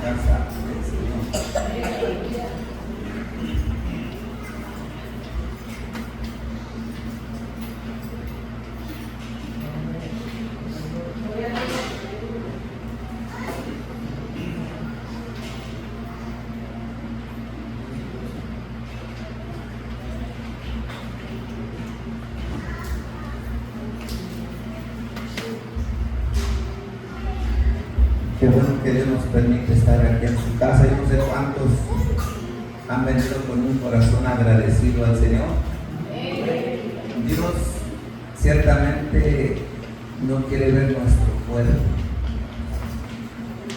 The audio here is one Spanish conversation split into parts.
casa del Señor. Qué bueno que Dios nos permite estar aquí en su casa. Yo no sé cuántos han venido con un corazón agradecido al Señor. Dios ciertamente no quiere ver nuestro cuerpo.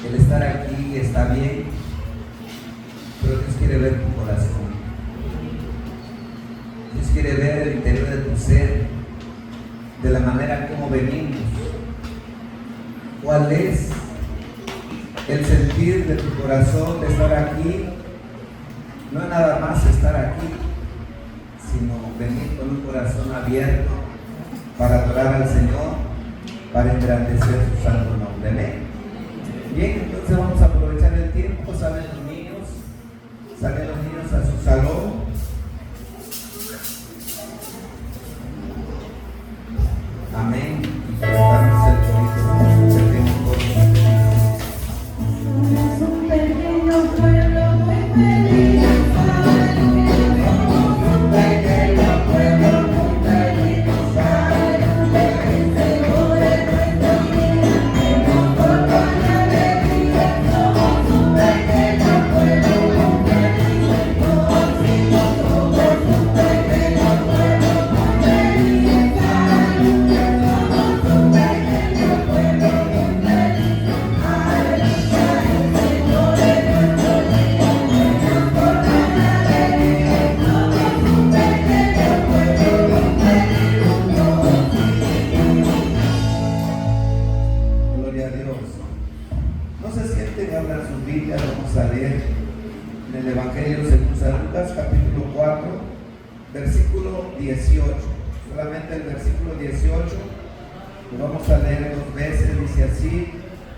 El estar aquí está bien, pero Dios quiere ver tu corazón. Dios quiere ver el interior de tu ser, de la manera como venimos. ¿Cuál es el sentir de tu corazón de estar aquí? No es nada más estar aquí, sino venir con un corazón abierto para adorar al Señor, para engrandecer su santo nombre. Amén. Bien, entonces vamos a aprovechar el tiempo. Salen los niños a su salón. Amén. Y cantamos el corito que tenemos. Es un pequeño pueblo muy feliz. Somos un pequeño pueblo muy feliz. El Señor es nuestro guía, que nos porta con alegría. Somos un pequeño pueblo muy feliz. Todos somos un pequeño pueblo muy feliz. Somos un pequeño pueblo muy feliz. Aleluya, el Señor es nuestro guía, que nos porta con alegría. Somos un pequeño pueblo muy feliz. Gloria a Dios. No se sienten, abran sus Biblias. Vamos a leer en el Evangelio según San Lucas, capítulo 4, versículo 18. Solamente el versículo 18 lo vamos a leer 2 veces. Dice así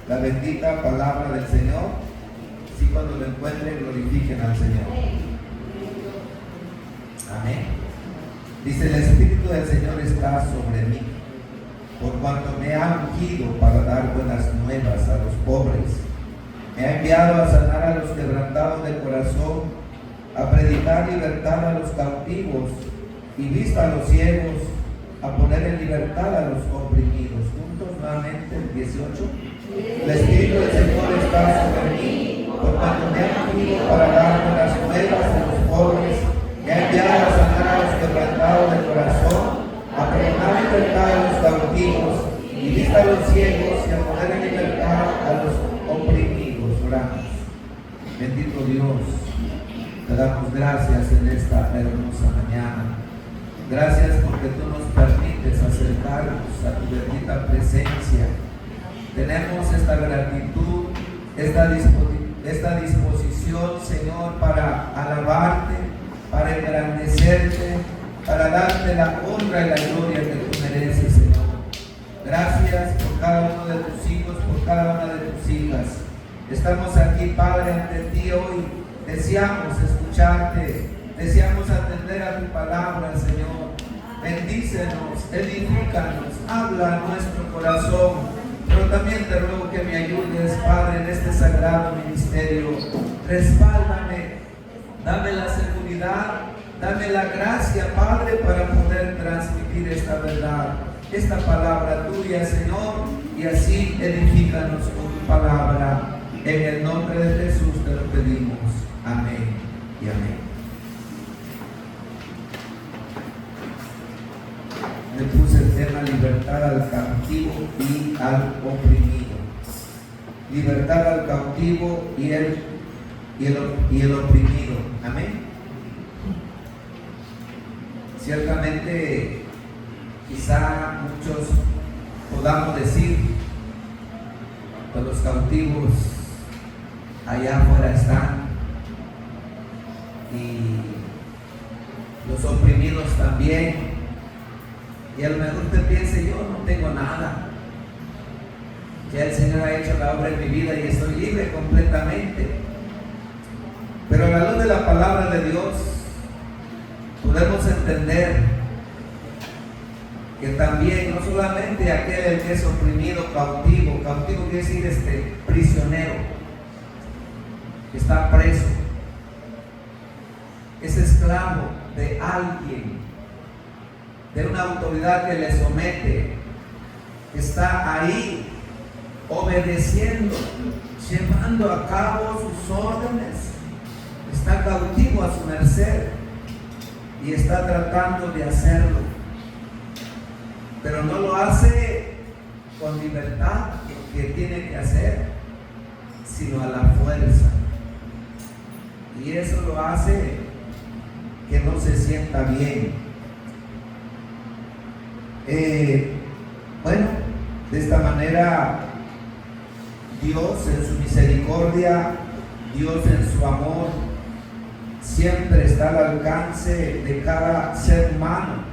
la bendita palabra del Señor. Así cuando lo encuentren, glorifiquen al Señor. Amén. Dice: el Espíritu del Señor está sobre mí, por cuanto me ha ungido para dar buenas nuevas a los pobres. Me ha enviado a sanar a los quebrantados de corazón, a predicar libertad a los cautivos y vista a los ciegos, a poner en libertad a los oprimidos. Juntos nuevamente el 18. El Espíritu del Señor está sobre mí, por cuanto me ha ungido para dar buenas nuevas a los pobres. Me ha enviado a sanar a los quebrantados de corazón, a predicar libertad a los cautivos y vista a los ciegos, y a poner en libertad a los oprimidos. Oramos. Bendito Dios, te damos gracias en esta hermosa mañana. Gracias porque tú nos permites acercarnos a tu bendita presencia. Tenemos esta gratitud, esta disposición, Señor, para alabarte, para engrandecerte, para darte la honra y la gloria que tú mereces, Señor. Gracias por cada uno de tus hijos, por cada una de tus hijas. Estamos aquí, Padre, ante ti hoy. Deseamos escucharte, deseamos atender a tu palabra, Señor. Bendícenos, edifícanos, habla a nuestro corazón. Pero también te ruego que me ayudes, Padre, en este sagrado ministerio. Respáldame, dame la seguridad, dame la gracia, Padre, para poder transmitir esta verdad, esta palabra tuya, Señor, y así edifícanos con tu palabra. En el nombre de Jesús te lo pedimos. Amén y amén. Le puse el tema libertad al cautivo y al oprimido. Libertad al cautivo y el oprimido. Amén. Ciertamente, quizá muchos podamos decir que los cautivos allá afuera están y los oprimidos también. Y a lo mejor usted piense: yo no tengo nada, Ya el Señor ha hecho la obra en mi vida y estoy libre completamente. Pero a la luz de la palabra de Dios podemos entender que también no solamente aquel el que es oprimido, cautivo quiere decir prisionero, que está preso, es esclavo de alguien, de una autoridad que le somete, que está ahí obedeciendo, llevando a cabo sus órdenes, está cautivo a su merced y está tratando de hacerlo, pero no lo hace con libertad, que tiene que hacer, sino a la fuerza, y eso lo hace que no se sienta bien. Bueno, de esta manera Dios en su misericordia, Dios en su amor, siempre está al alcance de cada ser humano,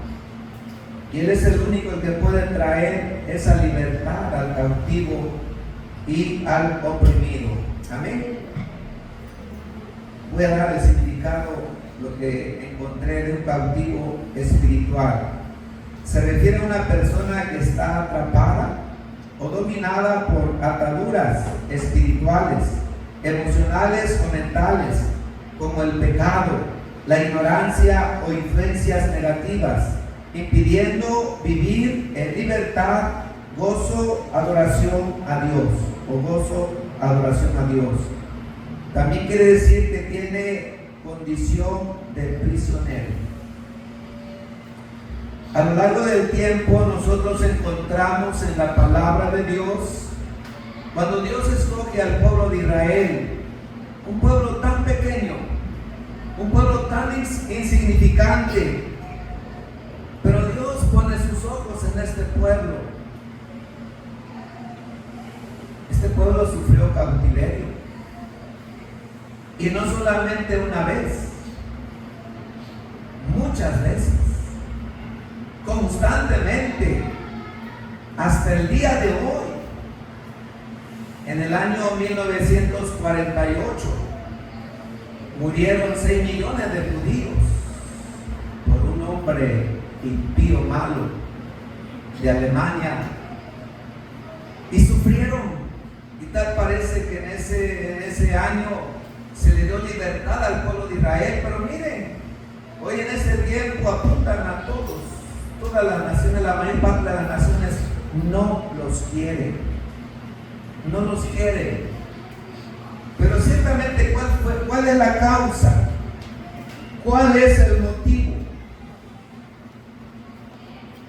y Él es el único el que puede traer esa libertad al cautivo y al oprimido. Amén. Voy a dar el significado, lo que encontré de un cautivo espiritual. Se refiere a una persona que está atrapada o dominada por ataduras espirituales, emocionales o mentales, como el pecado, la ignorancia o influencias negativas, impidiendo vivir en libertad, gozo, adoración a Dios, o gozo, adoración a Dios. También quiere decir que tiene condición de prisionero. A lo largo del tiempo nosotros encontramos en la palabra de Dios, cuando Dios escoge al pueblo de Israel, un pueblo tan pequeño, un pueblo tan insignificante, pero Dios pone sus ojos en este pueblo. Este pueblo sufrió cautiverio, y no solamente una vez, muchas veces, constantemente, hasta el día de hoy. En el año 1948 murieron 6 millones de judíos por un hombre impío, malo, de Alemania, y sufrieron, y tal parece que en ese año se le dio libertad al pueblo de Israel. Pero miren, hoy en este tiempo apuntan a todos, todas las naciones, la mayor parte de las naciones no los quieren, no los quieren. Pero ciertamente, ¿cuál es la causa? ¿Cuál es el motivo?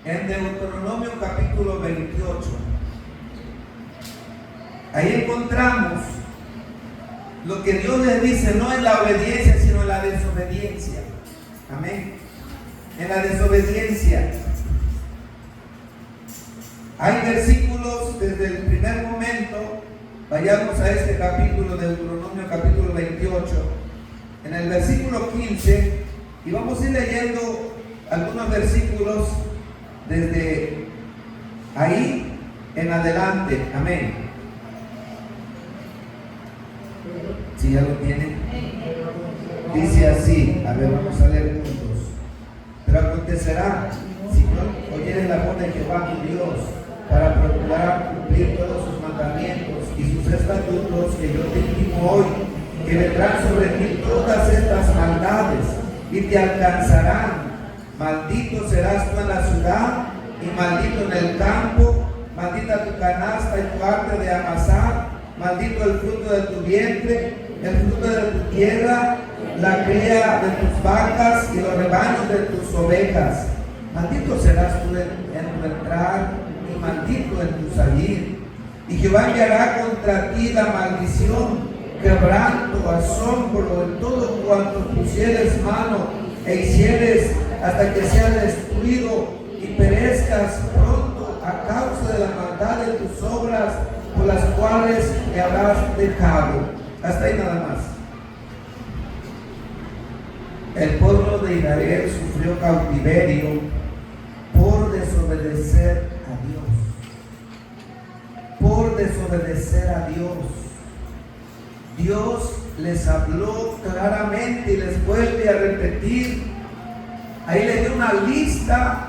En Deuteronomio capítulo 28, ahí encontramos lo que Dios les dice, no en la obediencia, sino en la desobediencia. Amén. En la desobediencia. Hay versículos desde el primer momento. Vayamos a este capítulo de Deuteronomio, capítulo 28, en el versículo 15, y vamos a ir leyendo algunos versículos desde ahí en adelante. Amén. Si ya lo tienen, dice así, a ver, vamos a leer juntos. Pero acontecerá, si no oyeres la voz de Jehová tu Dios, para procurar cumplir todos sus mandamientos y sus estatutos que yo te digo hoy, que vendrán sobre ti todas estas maldades y te alcanzarán. Maldito serás tú en la ciudad y maldito en el campo, maldita tu canasta y tu arte de amasar, maldito el fruto de tu vientre, el fruto de tu tierra, la cría de tus vacas y los rebaños de tus ovejas. Maldito serás tú en tu entrar y maldito en tu salir. Y Jehová enviará contra ti la maldición, quebranto, asombro en todo cuanto pusieres mano e hicieres, hasta que seas destruido y perezcas pronto a causa de la maldad de tus obras, por las cuales me habrás dejado. Hasta ahí nada más. El pueblo de Israel sufrió cautiverio por desobedecer a Dios, por desobedecer a Dios. Dios les habló claramente y les vuelve a repetir. Ahí le dio una lista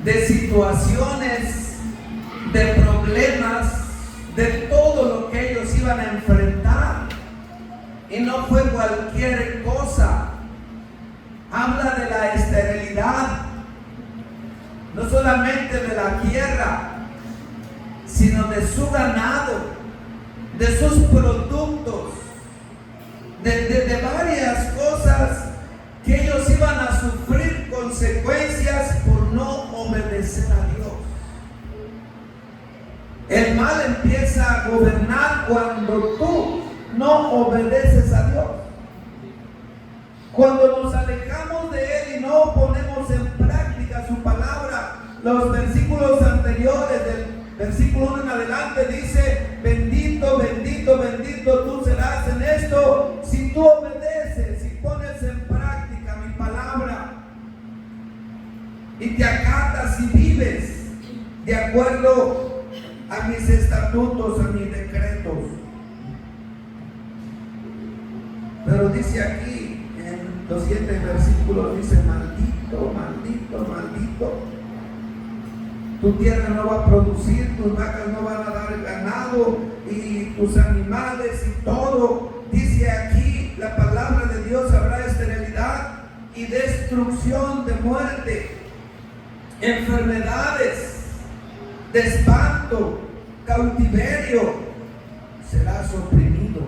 de situaciones, de problemas, de todo lo que ellos iban a enfrentar. Y no fue cualquier cosa. Habla de la esterilidad, no solamente de la tierra, sino de su ganado, de sus productos, de varias cosas que ellos iban a sufrir consecuencias por no obedecer a Dios. El mal empieza a gobernar cuando tú no obedeces a Dios. Cuando nos alejamos de Él y no ponemos en práctica su palabra. Los versículos anteriores, del versículo 1 en adelante, dice: bendito, bendito, bendito tú serás en esto si tú obedeces, si pones en práctica mi palabra y te acatas y vives de acuerdo a mis estatutos, a mis decretos. Pero dice aquí en los 7 versículos, dice: maldito, maldito, maldito. Tu tierra no va a producir, tus vacas no van a dar ganado, y tus animales y todo. Dice aquí la palabra de Dios: habrá esterilidad y destrucción, de muerte, enfermedades, de espanto, cautiverio, serás oprimido.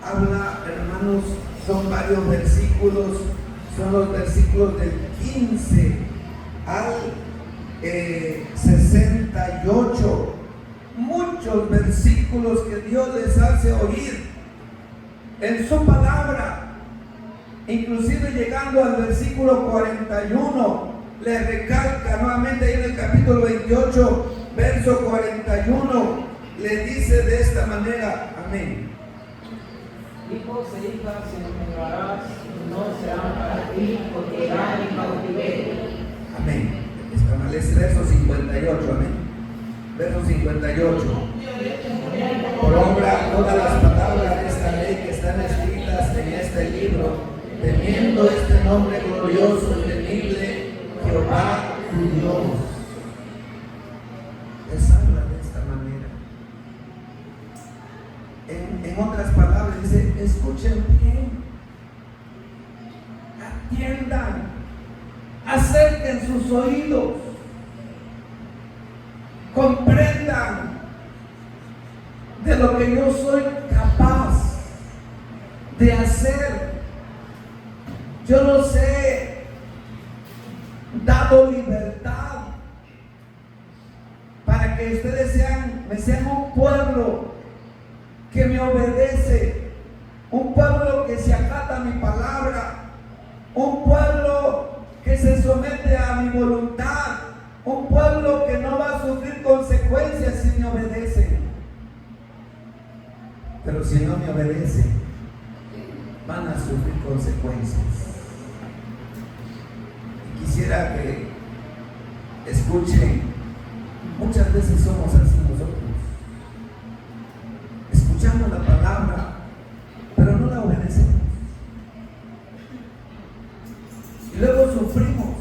Habla, hermanos, son varios versículos, son los versículos del 15 al 68, muchos versículos que Dios les hace oír en su palabra, inclusive llegando al versículo 41, le recalca nuevamente ahí en el capítulo 28, verso 41, le dice de esta manera: amén. Hijos e hijas engendrarás, no serán para ti, porque irán en cautiverio. Amén. Es verso 58, amén. Verso 58. Por obra todas las palabras de esta ley que están escritas en este libro, teniendo este nombre glorioso y temible, Jehová tu Dios. Les habla de esta manera. En otras palabras dice: escuchen bien, atiendan, acerquen sus oídos, comprendan de lo que yo soy capaz de hacer. Yo los he dado libertad para que ustedes sean un pueblo que me obedece, un pueblo que se acata a mi palabra, un pueblo que se somete a mi voluntad, un pueblo que no va a sufrir consecuencias si me obedece. Pero si no me obedece, van a sufrir consecuencias. Y quisiera que escuchen, muchas veces somos así nosotros. Escuchamos la palabra, pero no la obedecemos. Y luego sufrimos.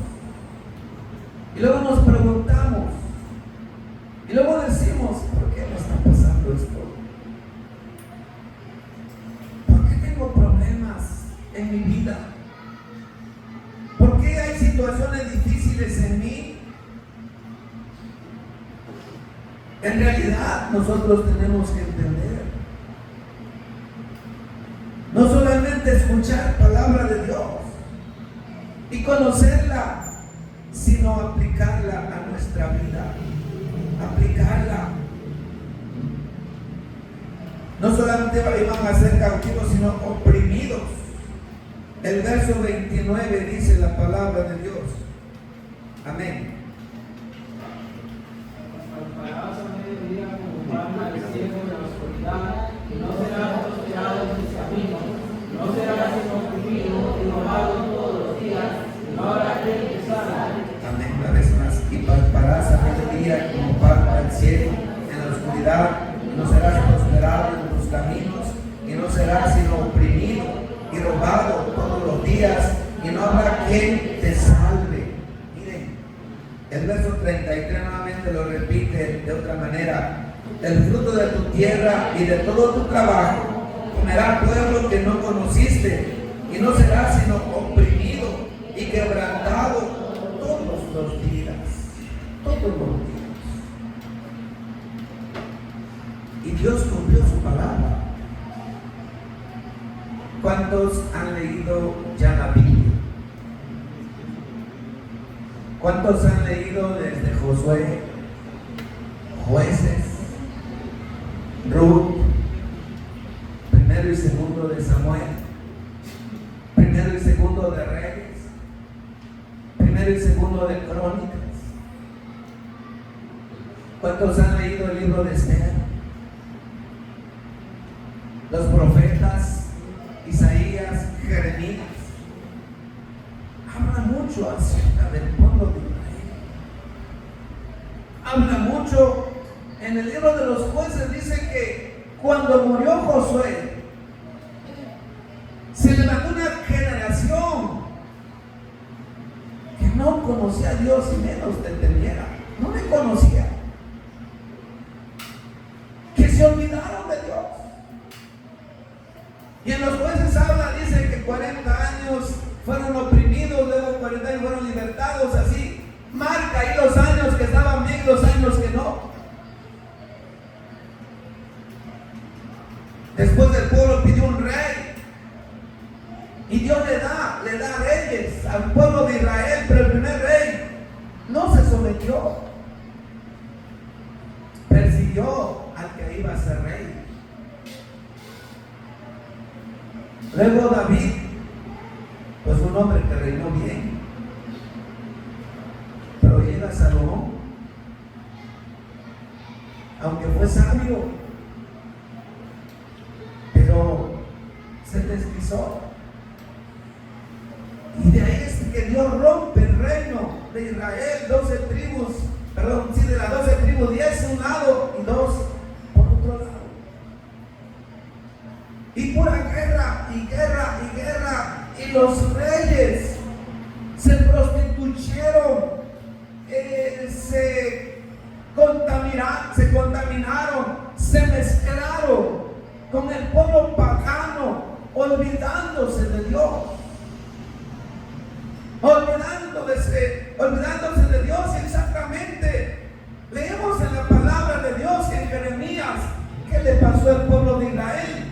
Y luego nos preguntamos. Y luego decimos: ¿por qué me está pasando esto? ¿Por qué tengo problemas en mi vida? ¿Por qué hay situaciones difíciles en mí? En realidad nosotros tenemos que entender, no solamente escuchar palabra de Dios y conocerla, sino aplicarla a nuestra vida, aplicarla. No solamente iban a ser cautivos, sino oprimidos. El verso 29 dice la palabra de Dios. Amén. Pararás a mediodía como pan al cielo de la oscuridad, y no serás prosperado en tus caminos, no serás oprimido y robado todos los días, y no habrá quien te salve. Amén. Una vez más. Y palparás a mediodía como pan al ciego, en la oscuridad, y no serás prosperado en tus caminos, y no serás sino oprimido y robado todos los días, y no habrá quien te salve. Miren, el verso 33 nuevamente lo repite de otra manera: del fruto de tu tierra y de todo tu trabajo comerá pueblo que no conociste, y no serás sino oprimido y quebrantado todos los días. Todos los días. Y Dios cumplió su palabra. ¿Cuántos han leído ya la Biblia? ¿Cuántos han leído desde Josué, Jueces, Ruth, primero y segundo de Samuel, primero y segundo de Reyes, primero y segundo de Crónicas? ¿Cuántos han leído el libro de Esther? Los profetas Isaías, Jeremías. Habla mucho acerca del pueblo de Israel. Habla mucho. En el libro de los Jueces dice que cuando murió Josué, se levantó una generación que no conocía a Dios y menos te entendiera. No me conocía. Que se olvidaron de Dios. Y en los Jueces habla, dice que 40 años fueron oprimidos, luego 40 años fueron libertados, así. Marca ahí los años que estaban bien y los años que no. Después el pueblo pidió un rey. Y Dios le da reyes al pueblo de Israel, pero el primer rey no se sometió. Persiguió al que iba a ser rey. Luego David, pues un hombre que reinó bien, pero llega Salomón, aunque fue sabio, pero se deslizó. Y de ahí es que Dios rompe el reino de Israel, 12 tribus, de las 12 tribus, 10 a un lado y 2 por otro lado. Y pura guerra, y guerra, y guerra. Y los reyes se prostituyeron, se contaminaron, se mezclaron con el pueblo pagano, olvidándose de Dios. Olvidándose de Dios. Exactamente. Leemos en la palabra de Dios en Jeremías qué le pasó al pueblo de Israel.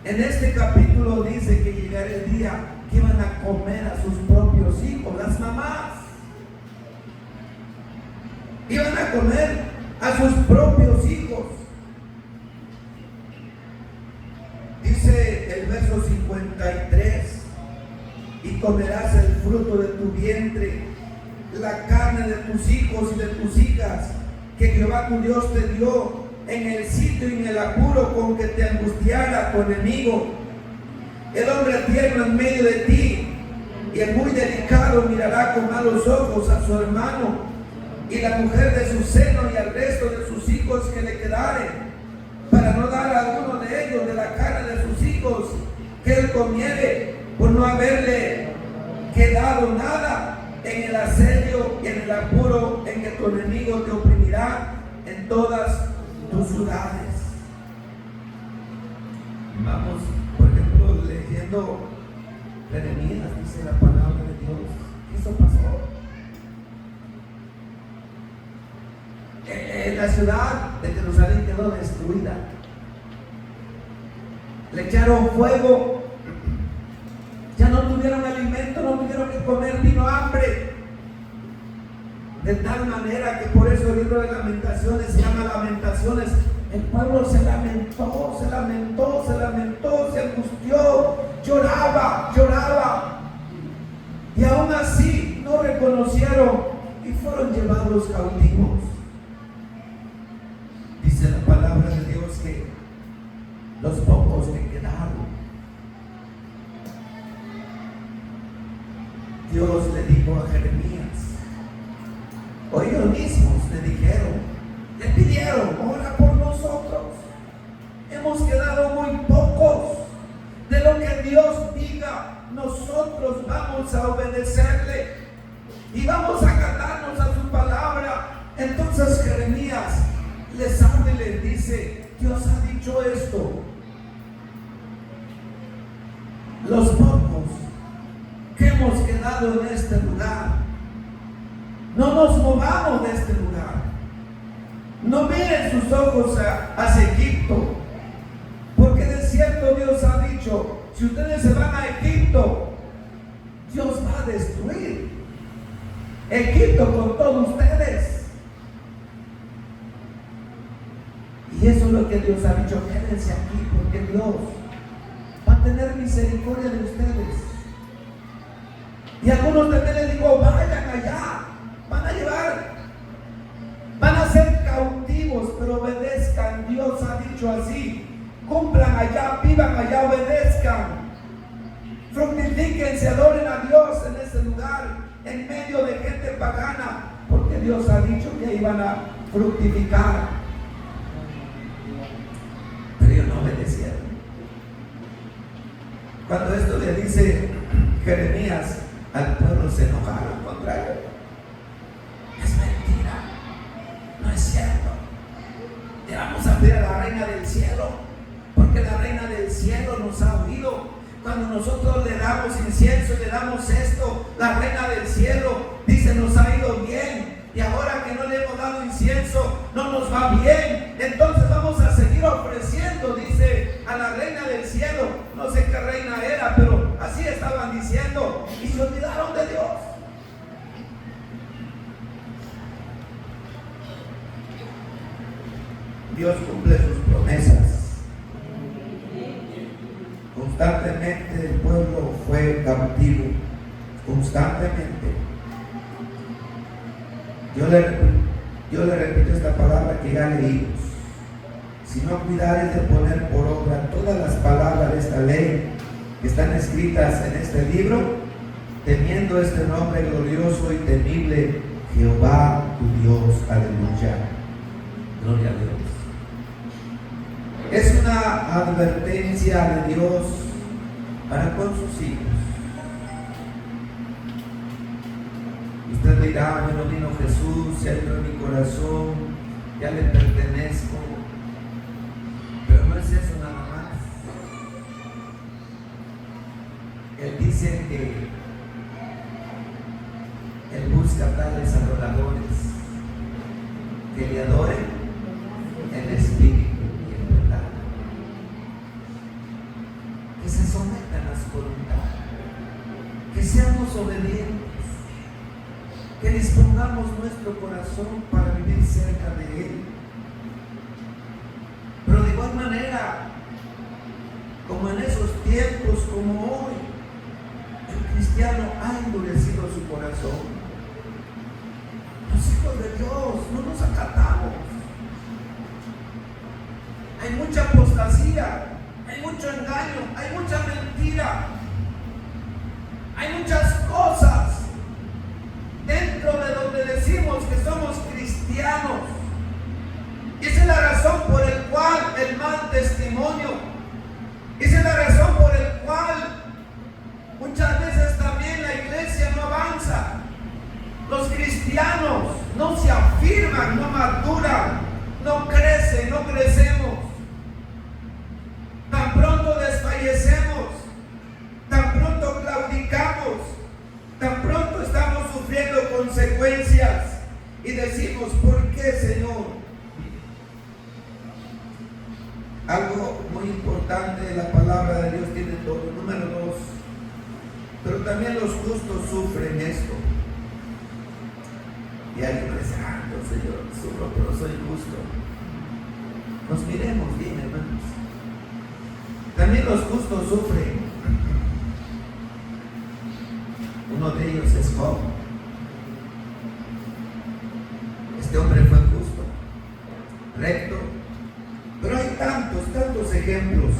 En este capítulo dice que llegaría el día que iban a comer a sus propios hijos, las mamás. Iban a comer a sus propios hijos. Dice el verso 53: y comerás el fruto de tu vientre, la carne de tus hijos y de tus hijas, que Jehová tu Dios te dio en el sitio y en el apuro con que te angustiara tu enemigo. El hombre tierno en medio de ti y el muy delicado mirará con malos ojos a su hermano, y la mujer de su seno y al resto de sus hijos que le quedaren, para no dar a alguno de ellos de la carne de sus hijos que él comiere, por no haberle quedado nada en el asedio y en el apuro en que tu enemigo te oprimirá en todas tus ciudades. Vamos, por ejemplo, leyendo Jeremías, dice la palabra de Dios. Eso pasó. La ciudad de Jerusalén quedó destruida. Le echaron fuego. Ya no tuvieron alimento, no tuvieron que comer, vino hambre. De tal manera que por eso el libro de Lamentaciones se llama Lamentaciones. El pueblo se lamentó, se lamentó, se lamentó, se angustió, lloraba, lloraba. Y aún así no reconocieron y fueron llevados cautivos. Dice la palabra de Dios que los pocos que quedaron, Dios le dijo a Jeremías: o ellos mismos le pidieron, ora por nosotros. Hemos quedado muy pocos. De lo que Dios diga, nosotros vamos a obedecerle y vamos a acatarnos a su palabra. Entonces Jeremías les habla y les dice, Dios ha dicho esto. Los pocos que hemos quedado en este lugar, no nos movamos de este lugar. No miren sus ojos hacia Egipto, porque de cierto Dios ha dicho, si ustedes se van a Egipto, Dios va a destruir Egipto con todos ustedes. Y eso es lo que Dios ha dicho, quédense aquí, porque Dios va a tener misericordia de ustedes. Y algunos también les digo, vayan allá, van a ser cautivos, pero obedezcan. Dios ha dicho así, cumplan allá, vivan allá, obedezcan, fructifíquense, adoren a Dios en ese lugar, en medio de gente pagana, porque Dios ha dicho que iban a fructificar. Pero ellos no obedecieron. Cuando esto le dice Jeremías al pueblo, se enojaron contra él. Es mentira, no es cierto. Le vamos a pedir a la reina del cielo, porque la reina del cielo nos ha oído. Cuando nosotros le damos incienso y le damos esto, la reina del cielo dice, nos ha ido bien. Y ahora que no le hemos dado incienso, no nos va bien. Entonces vamos a seguir ofreciendo, dice, a la reina del cielo. No sé qué reina era, pero así estaban diciendo. Y se olvidaron de Dios. Dios cumple sus promesas. Constantemente el pueblo fue cautivo. Constantemente. Yo le repito esta palabra que ya leímos. Si no cuidares de poner por obra todas las palabras de esta ley que están escritas en este libro, temiendo este nombre glorioso y temible, Jehová tu Dios. Aleluya. Gloria a Dios. Es una advertencia de Dios para con sus hijos. Usted dirá, bueno, vino Jesús, ya entró en mi corazón, ya le pertenezco. Pero no es eso nada más. Él dice que Él busca tales adoradores que le adoren en espíritu y en verdad, que se sometan a su voluntad, que seamos obedientes, que dispongamos nuestro corazón para vivir cerca de Él. Pero de igual manera, como en esos tiempos como hoy, el cristiano ha endurecido su corazón. Los hijos de Dios no nos acatamos. Hay mucha apostasía, hay mucho engaño, hay mucha mentira, hay muchas cosas dentro de donde decimos que somos cristianos. Y esa es la razón por la cual el mal testimonio, esa es la razón por la cual muchas veces también la iglesia no avanza. Los cristianos no se afirman, no maduran, no crecen, no crecemos. Tan pronto desfallecemos, tan pronto claudicamos, tan pronto estamos sufriendo consecuencias y decimos, ¿por qué, Señor? Algo muy importante, la palabra de Dios tiene todo. Número 2, pero también los justos sufren esto. Y alguien dice, no, Señor, sufro, pero soy justo. Nos miremos bien, hermanos. También los justos sufren. Uno de ellos es Job. Este hombre fue justo, recto, pero hay tantos ejemplos.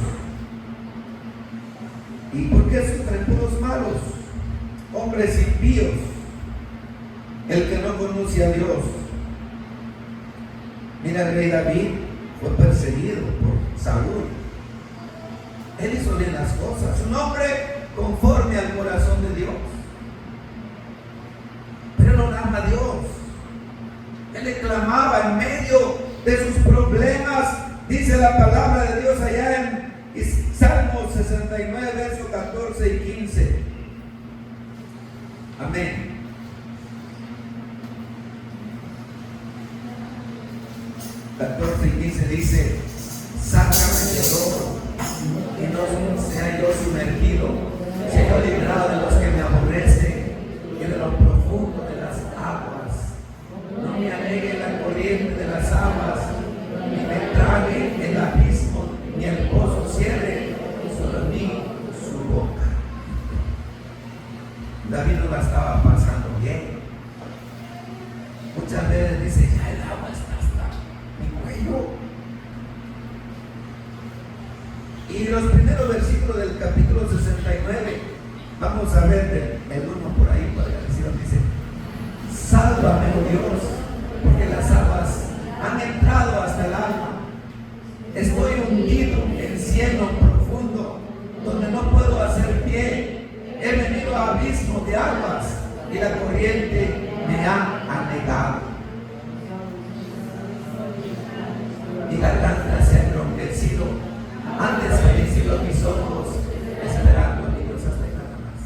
¿Y por qué sufren puros malos? Hombres impíos. el que no conoce a Dios. Mira, el rey David fue perseguido por Saúl. Él hizo bien las cosas, un hombre conforme al corazón de Dios. Pero no ama a Dios. Él le clamaba en medio de sus problemas. Dice la palabra de Dios allá en Salmo 69, versos 14 y 15. Amén. Dice: sácame del lodo y no sea yo sumergido, sea librado de los que me aborrecen y de lo profundo de las aguas. No me alegue la corriente de las aguas, ni me trague el abismo, ni el pozo cierre sobre mí su boca. David no la estaba pasando bien. Muchas veces dice: ya el agua está hasta mi cuello. Y los primeros versículos del capítulo 69, vamos a ver el uno por ahí, para decir, dice: sálvame, oh Dios, porque las aguas han entrado hasta el alma. Estoy hundido en cielo profundo, donde no puedo hacer pie. He venido a abismo de aguas y la corriente me ha anegado. Mi garganta se ha enronquecido. Antes fallecido mis ojos, esperando a mi Dios hasta nada más.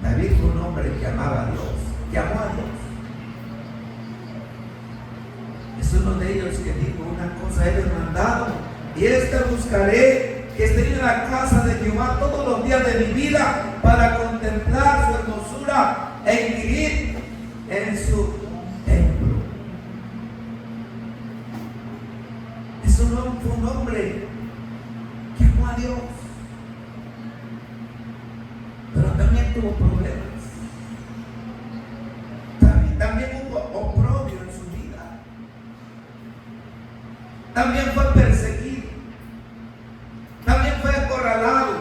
David fue un hombre que amaba a Dios, que amó a Dios. Es uno de ellos que dijo: una cosa he demandado, y esta buscaré, que esté en la casa de Jehová todos los días de mi vida, para contemplar su hermosura e inquirir en su templo. Fue un hombre que amó a Dios, pero también tuvo problemas. También hubo oprobio en su vida. También fue perseguido. También fue acorralado.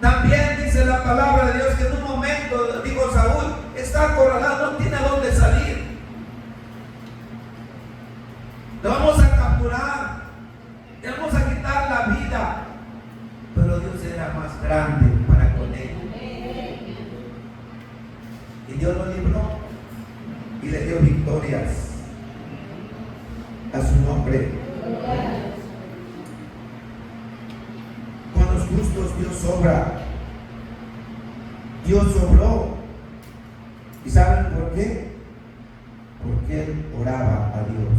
También dice la palabra de Dios que en un momento, dijo Saúl, está acorralado, no tiene a dónde salir. Lo vamos a capturar, le vamos a quitar la vida. Pero Dios era más grande para con él. Y Dios lo libró y le dio victorias a su nombre. Con los justos Dios obra. Dios obró. ¿Y saben por qué? Porque él oraba a Dios.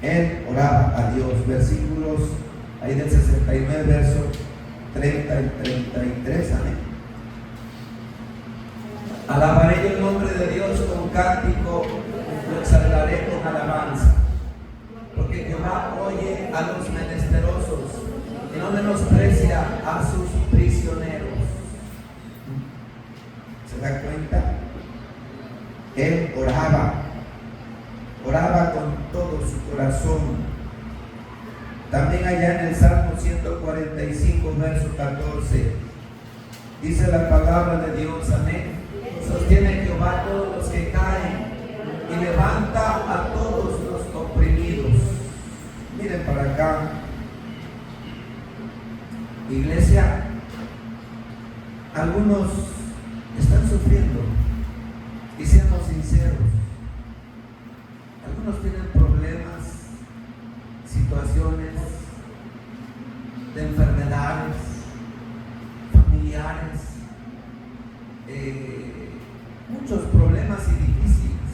Él oraba a Dios. Versículos ahí del 69, versos 30 y 33. Amén. Alabaré yo el nombre de Dios con cántico, lo exaltaré con alabanza, porque Jehová oye a los menesterosos y no menosprecia a sus prisioneros. ¿Se da cuenta? Él oraba con todo su corazón. También allá en el Salmo 145, verso 14, dice la palabra de Dios, amén: sostiene Jehová a todos los que caen y levanta a todos los oprimidos. Miren para acá, iglesia, algunos están sufriendo, y seamos sinceros, algunos tienen problemas, situaciones de enfermedades familiares, muchos problemas y difíciles,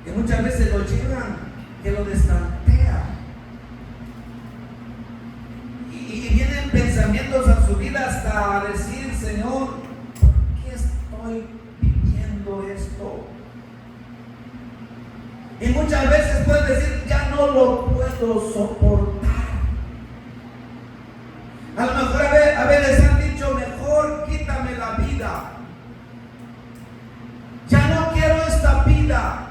que muchas veces lo llevan, que lo destantea, y vienen pensamientos a su vida hasta decir: Señor, ¿por qué estoy viviendo esto? Y muchas veces pueden decir: ya no lo puedo soportar. A lo mejor a veces han dicho: mejor quítame la vida. Ya no quiero esta vida.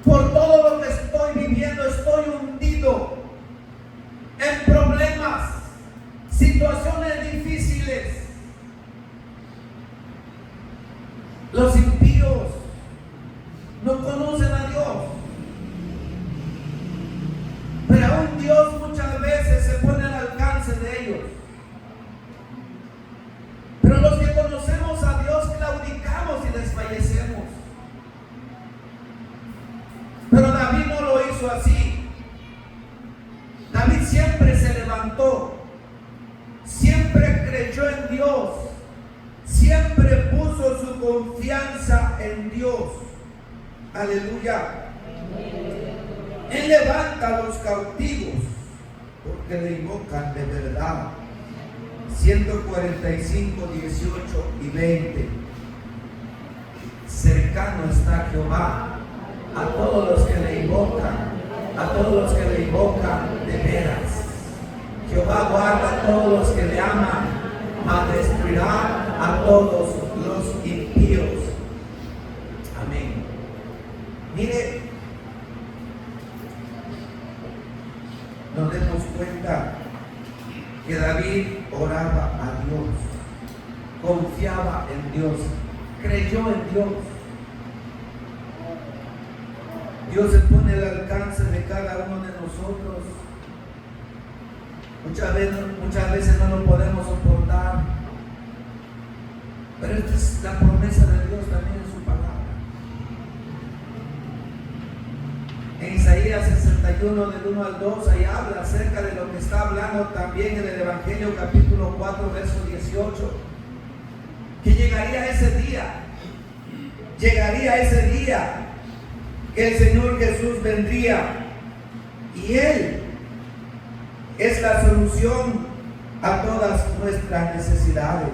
Por todo lo que estoy viviendo, estoy hundido en problemas, situaciones Los impíos no conocen a Dios, pero aún Dios muchas veces se pone al alcance de ellos. Pero los que conocemos a Dios claudicamos y desfallecemos. Pero David no lo hizo así. David siempre se levantó, siempre creyó en Dios, siempre puso su confianza en Dios. Aleluya. Él levanta a los cautivos porque le invocan de verdad. 145, 18 y 20. Cercano está Jehová a todos los que le invocan, a todos los que le invocan de veras. Jehová guarda a todos los que le aman, mas destruirá a todos los impíos. Amén. Mire, nos demos cuenta que David oraba a Dios, confiaba en Dios, creyó en Dios. Dios se pone al alcance de cada uno de nosotros. Muchas veces no lo podemos soportar, pero esta es la promesa de Dios también en su palabra. En Isaías 61 del 1 al 2, ahí habla acerca de lo que está hablando también en el Evangelio capítulo 4 verso 18, que llegaría ese día que el Señor Jesús vendría y Él es la solución a todas nuestras necesidades.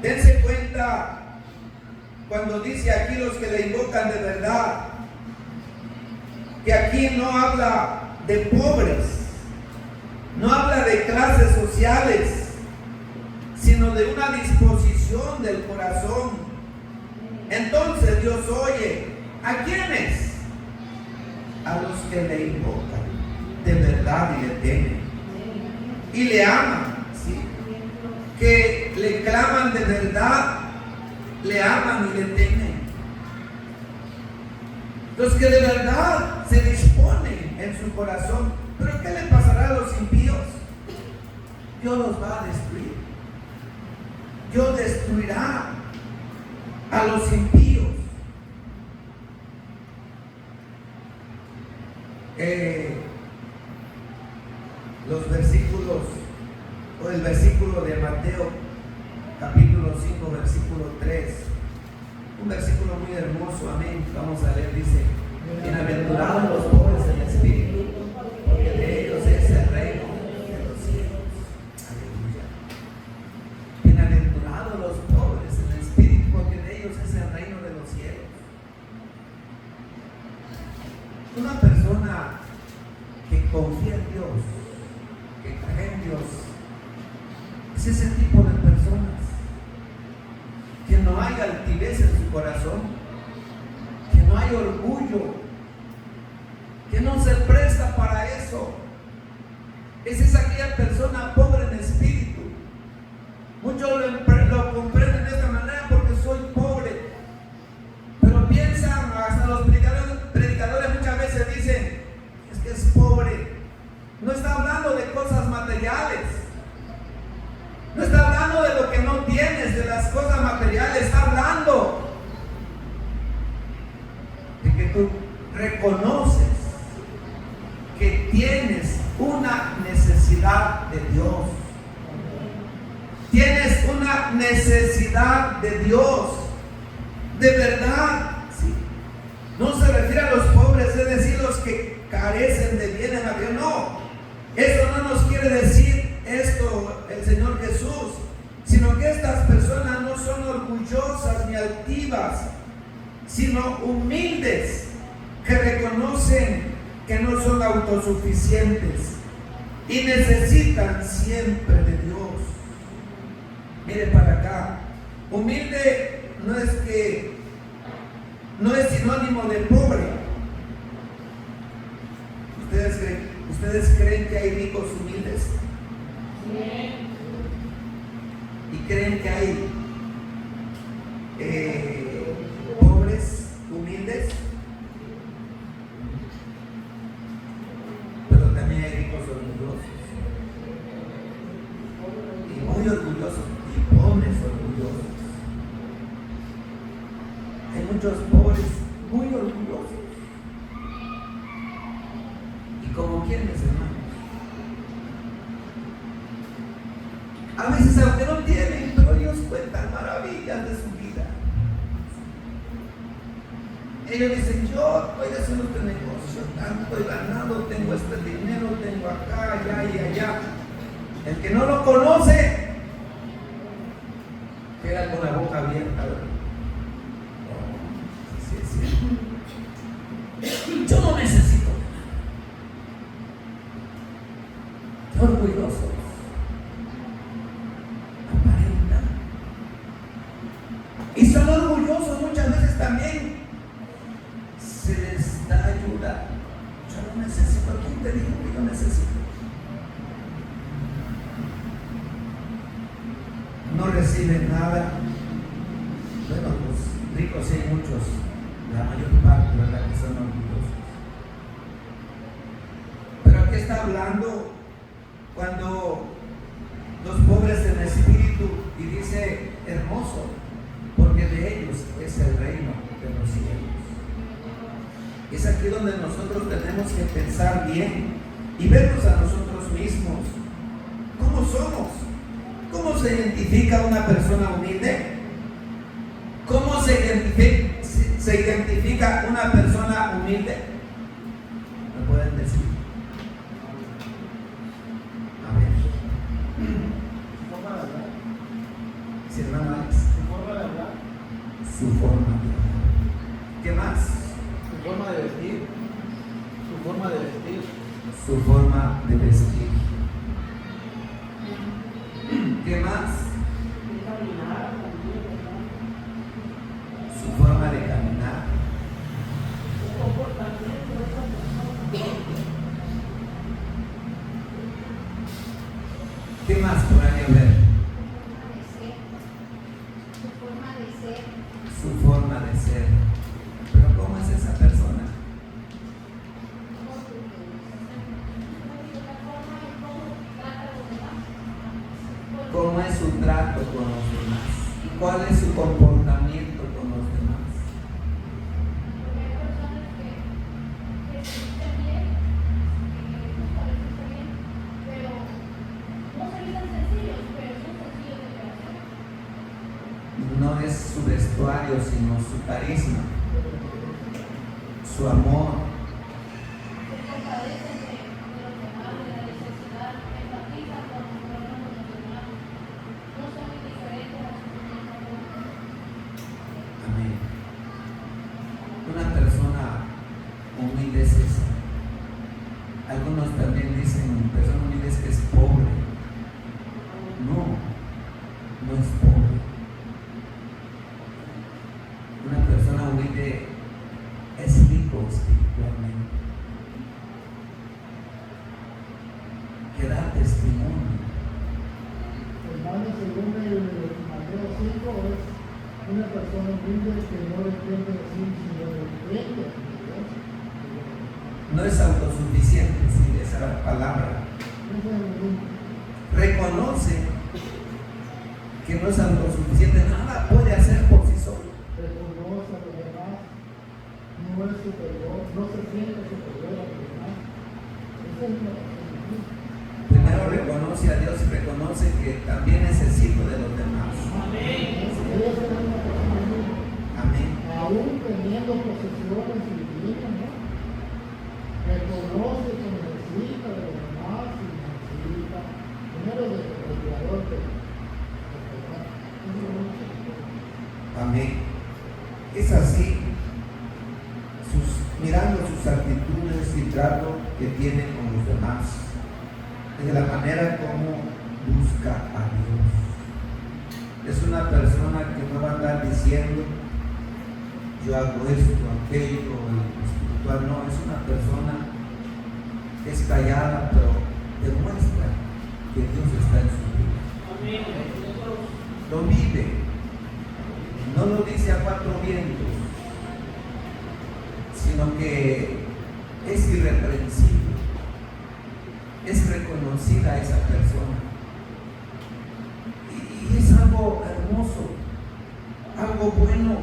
Dense cuenta cuando dice aquí los que le invocan de verdad, que aquí no habla de pobres, no habla de clases sociales, sino de una disposición del corazón. Entonces Dios oye, ¿a quiénes? A los que le invocan de verdad y le temen y le aman, ¿sí? Que le claman de verdad, le aman y le temen. Los que de verdad se disponen en su corazón. ¿Pero qué le pasará a los impíos? Dios los va a destruir. Dios destruirá a los impíos. Los versículos, o el versículo de Mateo, capítulo 5, versículo 3. Un versículo muy hermoso, amén. Vamos a leer, dice: bienaventurados los pobres en espíritu, porque de ellos es el reino de los cielos. Aleluya. Bienaventurados los pobres en espíritu, porque de ellos es el reino de los cielos. Una persona que confía en Dios, que cree en Dios, es ese tipo de personas. Que no hay altivez en su corazón, que no hay orgullo, que no se presta para eso. Esa es aquella persona pobre en espíritu. Muchos lo comprenden de esta manera porque soy pobre, pero piensan, hasta los predicadores muchas veces dicen, es que es pobre. No está hablando de cosas materiales, no está hablando de lo que no tienes, de las cosas materiales. Está hablando de que tú reconoces que tienes una necesidad de Dios. Tienes una necesidad de Dios, de verdad, ¿sí? No se refiere a los pobres, es decir, los que carecen de bienes materiales. No, eso no nos quiere decir esto el Señor Jesús, sino que estas personas no son orgullosas ni altivas, sino humildes, que reconocen que no son autosuficientes y necesitan siempre de Dios. Mire para acá, humilde no es sinónimo de pobre. ¿Ustedes creen que hay ricos humildes? ¿Y creen que hay muchos pobres muy orgullosos. ¿Y como quienes, hermanos? A veces, aunque no tienen, pero ellos cuentan maravillas de su vida. Ellos dicen: yo estoy haciendo este negocio, tanto he ganado, tengo este dinero, tengo acá, allá y allá. El que no lo conoce queda con la boca abierta. Sí. Yo no necesito nada. Qué orgullosos. Aparentan. Y son orgullosos muchas veces también. Se les da ayuda. Yo no necesito. ¿Quién te dijo que yo necesito? No reciben nada. Bueno, los ricos sí hay muchos, la mayor parte, ¿verdad?, que son orgullosos. Pero aquí está hablando cuando los pobres en espíritu, y dice: hermoso, porque de ellos es el reino de los cielos. Es aquí donde nosotros tenemos que pensar bien y vernos a nosotros mismos. ¿Cómo somos? ¿Cómo se identifica una persona humilde? ¿Cómo se identifica una persona humilde? ¿Me pueden decir? A ver. Forma de hablar. Si hermano Alex. Forma de hablar. Su forma de hablar. ¿Qué más? Su forma de vestir. Su forma de vestir. Su forma de vestir. ¿Qué más? Su forma de caminar. ¿Qué más por ahí a ver? Su forma de ser. Pero ¿cómo es esa persona? ¿Cómo es su trato con los demás? ¿Cuál es su comportamiento con los demás? No es su vestuario, sino su carisma, su amor. Amén. Una persona humilde es esa. Algunos también dicen: persona humilde es que es pobre. No, no es pobre. Una persona humilde es rico espiritualmente, que da testimonio. Hermano, según el Mateo 5, es una persona humilde que no depende de sí, sino depende de Dios. No es autosuficiente, sí, esa es la palabra. Eso es humilde. Reconoce que no es autosuficiente, nada puede hacer por sí solo. Reconoce a los demás, no es superior, no se siente superior a los demás. Esa es una persona humilde. Primero reconoce a Dios y reconoce que también necesito de los demás. Debe ser una persona humilde. Amén. Aún teniendo posesiones y divinas, ¿no? Reconoce que necesita de los demás y necesita primero del Creador de Amén. Es así, mirando sus actitudes y trato que tiene con los demás, de la manera como busca a Dios. Es una persona que no va a andar diciendo: yo hago esto, aquello, espiritual. No, es una persona que es callada, pero demuestra que Dios está en su vida. Lo vive. No lo dice a cuatro vientos, sino que es irreprensible, es reconocida esa persona. Y es algo hermoso, algo bueno,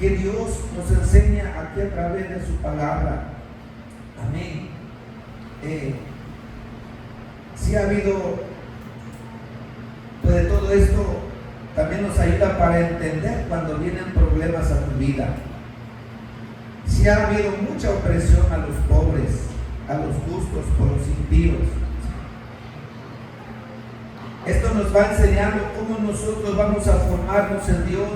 que Dios nos enseña aquí a través de su palabra. Amén. Si ha habido, pues de todo esto también nos ayuda para entender cuando vienen problemas a tu vida. Si ha habido mucha opresión a los pobres, a los justos por los impíos. Esto nos va enseñando cómo nosotros vamos a formarnos en Dios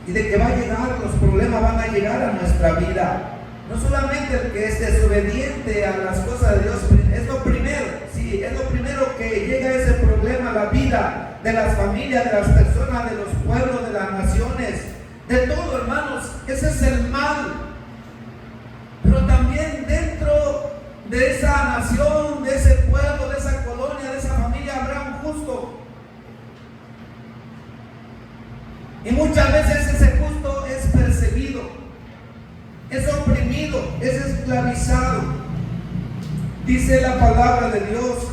y de que va a llegar, los problemas van a llegar a nuestra vida. No solamente el que es desobediente a las cosas de Dios, es lo primero, sí, es lo primero que llega ese problema a la vida de las familias, de las personas, de los pueblos, de las naciones, de todo, hermanos. Ese es el mal. Pero también dentro de esa nación, de ese pueblo, de esa colonia, de esa familia, habrá un justo. Y muchas veces ese justo es perseguido, es oprimido, es esclavizado. Dice la palabra de Dios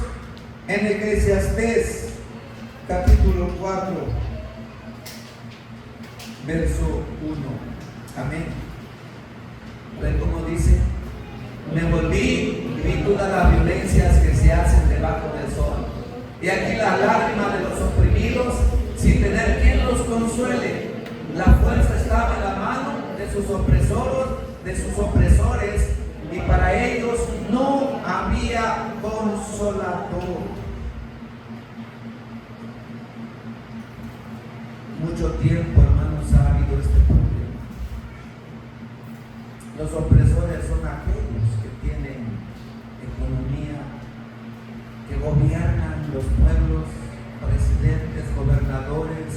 en Eclesiastés capítulo 4, verso 1. Amén. ¿Ven cómo dice? Me volví y vi todas las violencias que se hacen debajo del sol. Y aquí las lágrimas de los oprimidos, sin tener quien los consuele. La fuerza estaba en la mano de sus opresores, y para ellos no había consolador. Mucho tiempo, hermanos, ha habido este problema. Los opresores son aquellos que tienen economía, que gobiernan los pueblos, presidentes, gobernadores,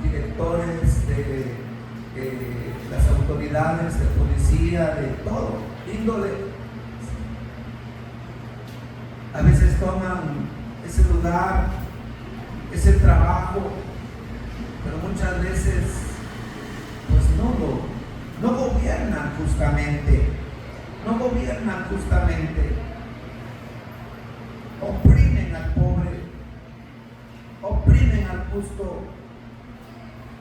directores de las autoridades de policía, de todo índole. A veces toman ese lugar, ese trabajo, pero muchas veces pues no gobiernan justamente, oprimen al pobre, oprimen al justo,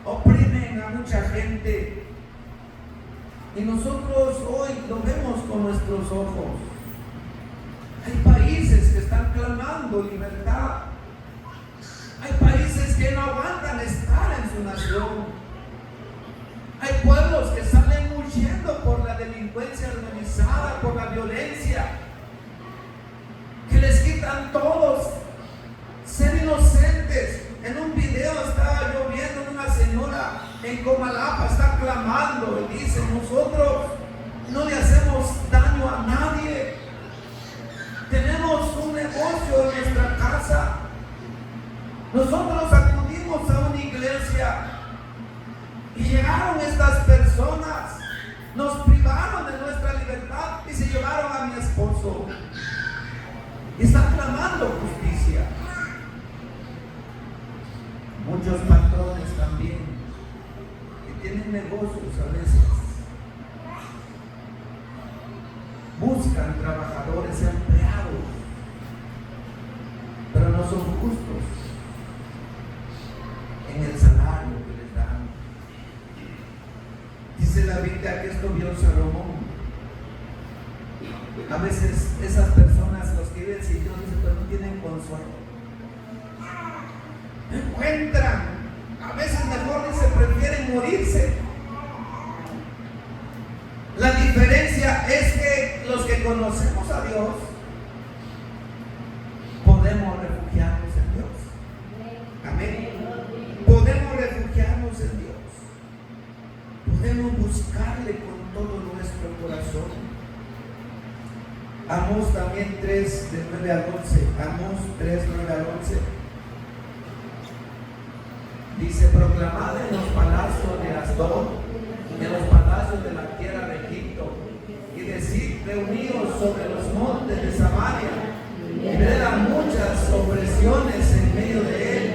oprimen a mucha gente. Y nosotros hoy lo vemos con nuestros ojos. Hay países que están clamando libertad. Hay países que no aguantan estar en su nación. Hay pueblos que salen huyendo por la delincuencia organizada, por la violencia, que les quitan todos ser inocentes. En un video estaba yo viendo una señora en Comalapa, está clamando y dice: nosotros no le hacemos daño a nadie, tenemos un negocio en nuestra casa, nosotros acudimos a una iglesia y llegaron estas personas, nos privaron de nuestra libertad y se llevaron a mi esposo. Y están clamando justicia. Muchos patrones también que tienen negocios a veces buscan trabajadores empleados, pero no son justos en el salario que les dan. Dice la Biblia que esto vio Salomón. A veces esas personas, los que viven sin Dios, dicen, pero no tienen consuelo. Encuentran, a veces mejor dice, prefieren morirse. La diferencia es que los que conocemos a Dios podemos refugiarnos en Dios. Amén. Podemos refugiarnos en Dios. Podemos buscarle con todo nuestro corazón. Amós también 3, de 9 al 11. Amós 3, 9 al 11. Dice: proclamad en los palacios de Asdod, en los palacios de la tierra de Egipto, y decid: reunidos sobre los montes de Samaria, y ved a muchas opresiones en medio de él,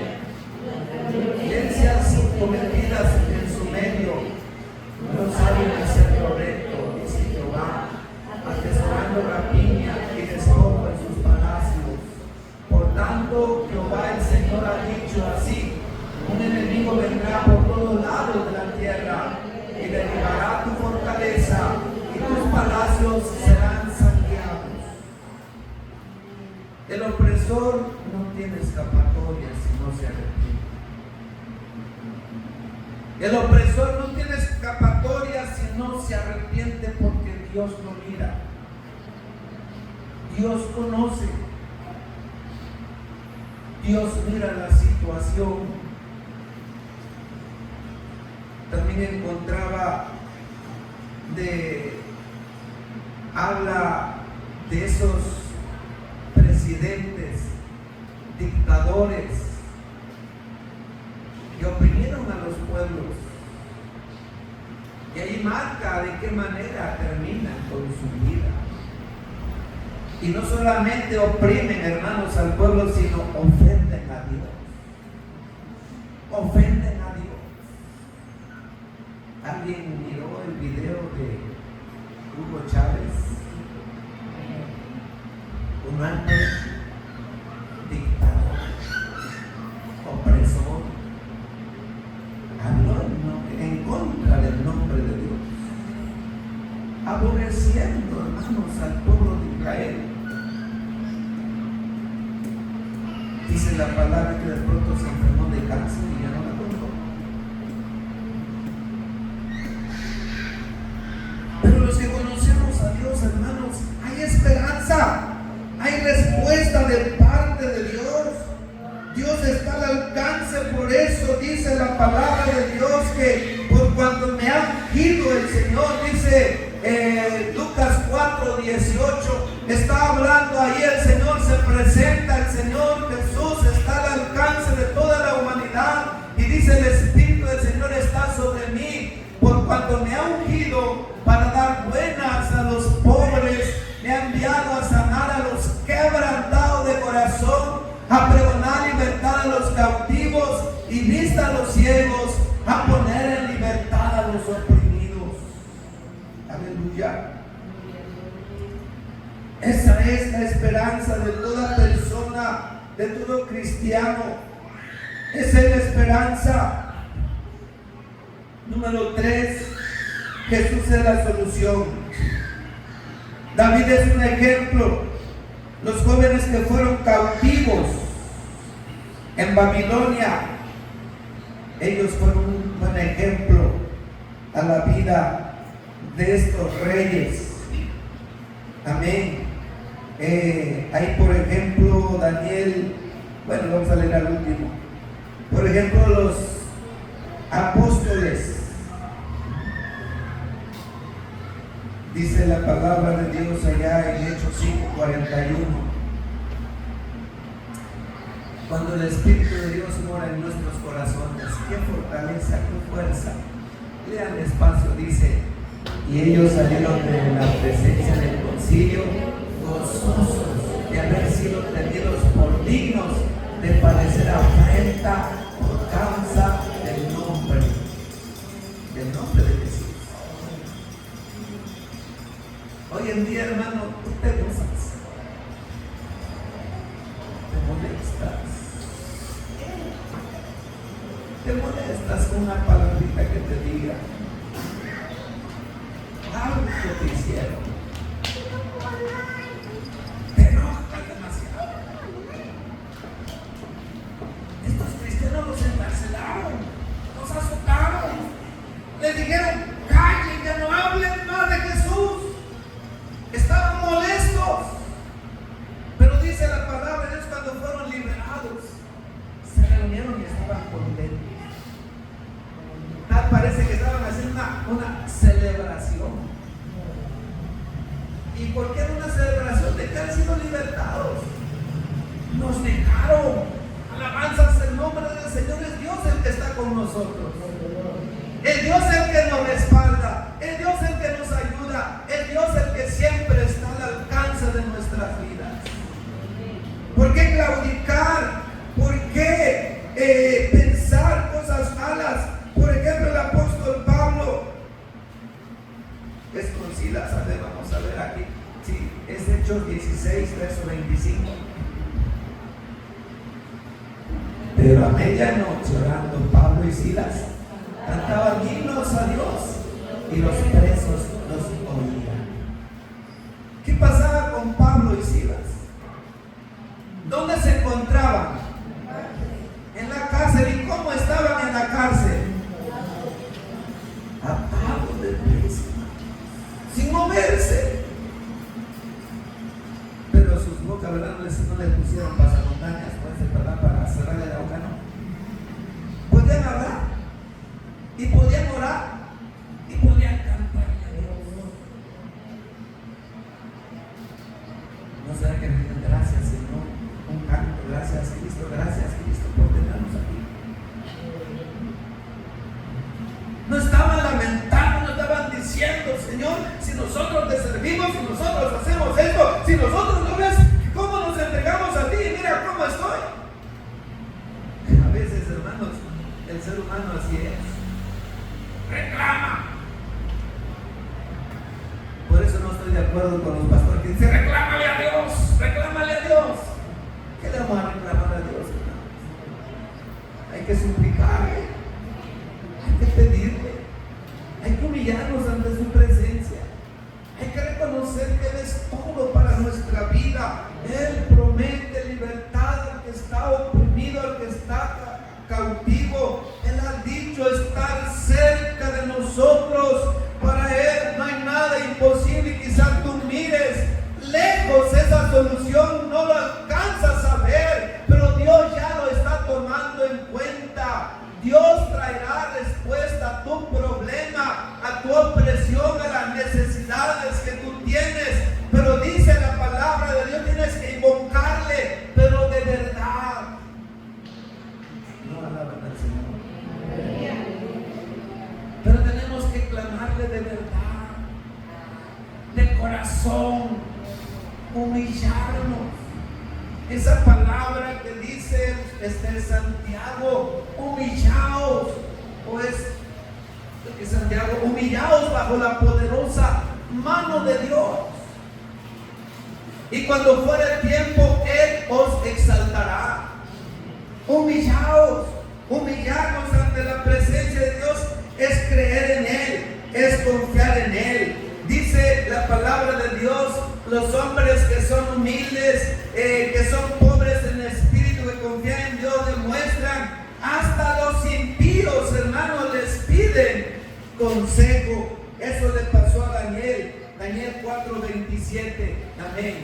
violencias cometidas en su medio. No saben hacer lo recto, dice Jehová, atesorando rapiña y despojo en sus palacios. Por tanto, Jehová el Señor ha dicho así: un enemigo vendrá por todos lados de la tierra, opresor no tiene escapatoria si no se arrepiente. El opresor no tiene escapatoria si no se arrepiente, porque Dios lo mira. Dios conoce. Dios mira la situación. También encontraba habla de esos presidentes, dictadores que oprimieron a los pueblos. Y ahí marca de qué manera terminan con su vida. Y no solamente oprimen, hermanos, al pueblo, sino ofenden a Dios. Ofenden a Dios. ¿Alguien miró el video de Hugo Chávez? Un alto dictador, opresor, habló en contra del nombre de Dios, aborreciendo, hermanos, al pueblo de Israel. Dice la palabra que de pronto se enfermó de cáncer y ya no la contó. Pero los que conocemos a Dios, hermanos, hay esperanza. Hay respuesta de parte de Dios. Dios está al alcance. Por eso dice la palabra de Dios que por cuanto me ha ungido el Señor, dice Lucas 4:18, está hablando ahí el Señor, se presenta el Señor Jesús, está al alcance de toda la humanidad, y dice el Espíritu del Señor está sobre mí, por cuanto me ha ungido para dar buenas a los pobres, me ha enviado a sanar a los quebrantados de corazón, a pregonar libertad a los cautivos y vista a los ciegos, a poner en libertad a los oprimidos. Aleluya. Esa es la esperanza de toda persona, de todo cristiano. Esa es la esperanza. Número 3, Jesús es la solución. David es un ejemplo. Los jóvenes que fueron cautivos en Babilonia, ellos fueron un buen ejemplo a la vida de estos reyes. Amén. Hay por ejemplo Daniel, bueno, vamos a leer al último. Por ejemplo, los apóstoles. Dice la palabra de Dios allá en Hechos 5:41. Cuando el Espíritu de Dios mora en nuestros corazones, qué fortaleza, qué fuerza. Lean despacio, dice: y ellos salieron de la presencia del concilio gozosos de haber sido tenidos por dignos de padecer afrenta por causa del nombre de Jesús. Hoy en día, hermano, tú te gozas, te molestas con una palabrita que te diga algo que te hicieron, te enojas demasiado. Estos cristianos los encarcelaron, los azotaron, les dijeron: callen, ya no hablen más de Jesús. Estaban molestos, pero dice la palabra de Dios, cuando fueron liberados, se reunieron y estaban contentos. Tal parece que estaban haciendo una celebración. ¿Y por qué una celebración? De que han sido libertados. Nos dejaron. Alabanzas el nombre del Señor. Es Dios el que está con nosotros. Es Dios el que nos respalda. Es Dios el que nos ayuda. Es Dios el que siempre está al alcance de nuestras vidas. ¿Por qué claudicar? ¿Por qué pensar cosas malas? Por ejemplo, el apóstol Pablo es con Silas. A ver, vamos a ver aquí. Sí, es Hechos 16, verso 25. Pero a medianoche, orando, Pablo y Silas cantaban himnos a Dios y los presos los oían. ¿Qué pasaba con Pablo y Silas? ¿Dónde se encontraban? En la cárcel. ¿Y cómo estaban en la cárcel? Atados de preso, sin moverse. Pero sus bocas, ¿verdad? No les pusieron pasamontañas, pues, ¿verdad? Para cerrarle la boca, no. Podían hablar, y podían orar, y podían cantarle a Dios. ¿No será que le dicen gracias, Señor? Un canto, gracias Cristo por tenernos aquí. No estaban lamentando, no estaban diciendo, Señor, si nosotros te servimos, si nosotros hacemos esto, si nosotros no ves cómo nos entregamos a ti, mira cómo estoy. A veces, hermanos, el ser humano así es. Reclama. Por eso no estoy de acuerdo con los pastores que dicen, reclámale a Dios, reclámale a Dios. ¿Qué le vamos a reclamar a Dios, hermanos? Hay que suplicarle, hay que pedirle, hay que humillarnos ante su presencia, hay que reconocer que Él es todo para nuestra vida. Él promete libertad al que está oprimido, al que está cautivo. Él ha dicho estar cerca de nosotros. Para Él no hay nada imposible, y quizás tú mires lejos esa solución, no lo alcanzas a ver, pero Dios ya lo está tomando en cuenta. Dios traerá respuesta a tu problema, a tu opresión, a las necesidades que tú tienes. Pero dice la palabra de Dios, tienes que invocarle, pero de verdad. No alaban al Señor. Pero tenemos que clamarle de verdad, de corazón, humillarnos. Esa palabra que dice Santiago, humillaos, o es que Santiago, humillaos bajo la poderosa mano de Dios. Y cuando fuera el tiempo, Él os exaltará. Humillaos, humillarnos ante la presencia de Dios es creer en Él, es confiar en Él. Dice la palabra de Dios, los hombres que son humildes, que son pobres en espíritu, que confían en Dios, demuestran. Hasta los impíos, hermanos, les piden consejo. Eso le pasó a Daniel. Daniel 4:27. Amén.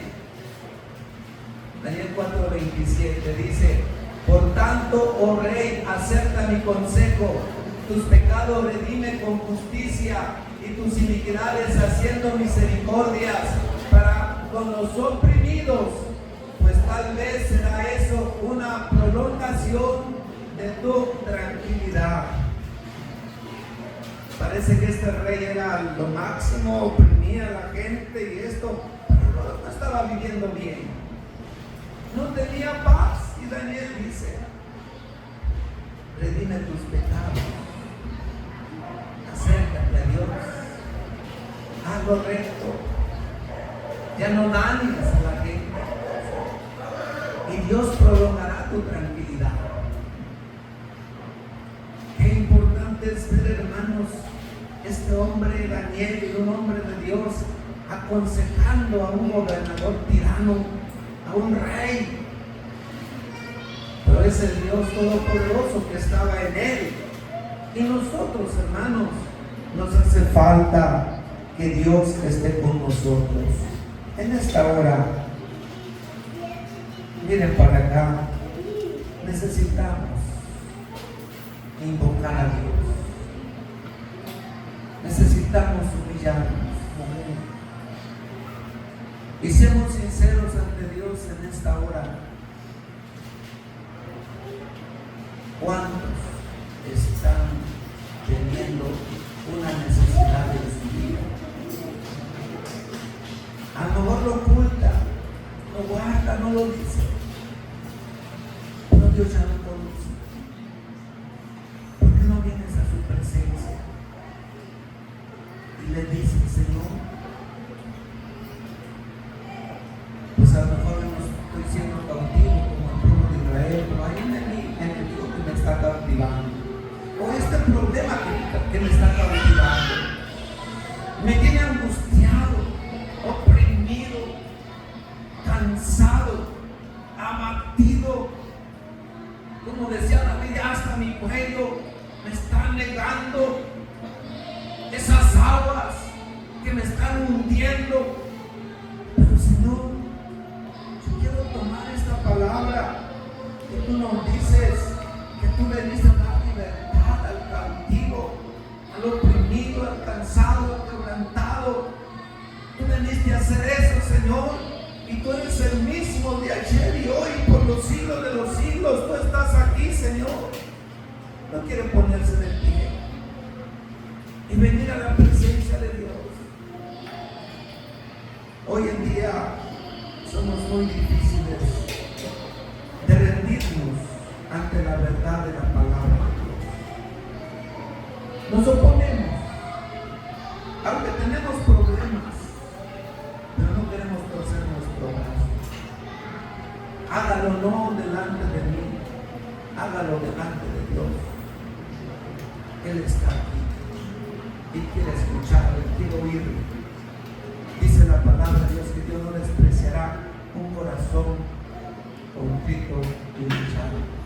Daniel 4:27 dice: por tanto, oh rey, acepta mi consejo. Tus pecados redime con justicia, y tus iniquidades haciendo misericordias para con los oprimidos, pues tal vez será eso una prolongación de tu tranquilidad. Parece que este rey era lo máximo, oprimía a la gente y esto, pero no estaba viviendo bien, no tenía paz. Y Daniel dice: redime tus pecados, acércate a Dios, haz lo recto, ya no dañes a la gente, y Dios prolongará tu tranquilidad. Qué importante es ver, hermanos, este hombre Daniel, un hombre de Dios, aconsejando a un gobernador tirano, a un rey. Pero es el Dios todopoderoso que estaba en él. Y nosotros, hermanos, nos hace falta que Dios esté con nosotros. En esta hora, miren para acá, necesitamos invocar a Dios. Necesitamos humillarnos. Y seamos sinceros ante Dios en esta hora. ¿Cuántos están teniendo una necesidad en su vida? A lo mejor lo oculta, lo guarda, no lo dice, pero Dios ya lo conoce. ¿Por qué no vienes a su presencia y le dices: Señor, pues a lo mejor no estoy siendo cautivo como el pueblo de Israel, pero hay un enemigo que me está cautivando, o este problema que me está cautivando me tiene angustiado, oprimido, cansado, abatido. prometiste hacer eso, Señor. Y tú eres el mismo de ayer y hoy, por los siglos de los siglos. Tú estás aquí, Señor. No quiere ponerse de pie y venir a la presencia de Dios. Hoy en día somos muy difíciles de rendirnos ante la verdad de la palabra de Dios. Nos oponemos, aunque tenemos problemas, pero no queremos torcer nuestro brazo. Hágalo no delante de mí, hágalo delante de Dios. Él está aquí y quiere escuchar, quiere oír. Dice la palabra de Dios que Dios no despreciará un corazón contrito y luchado.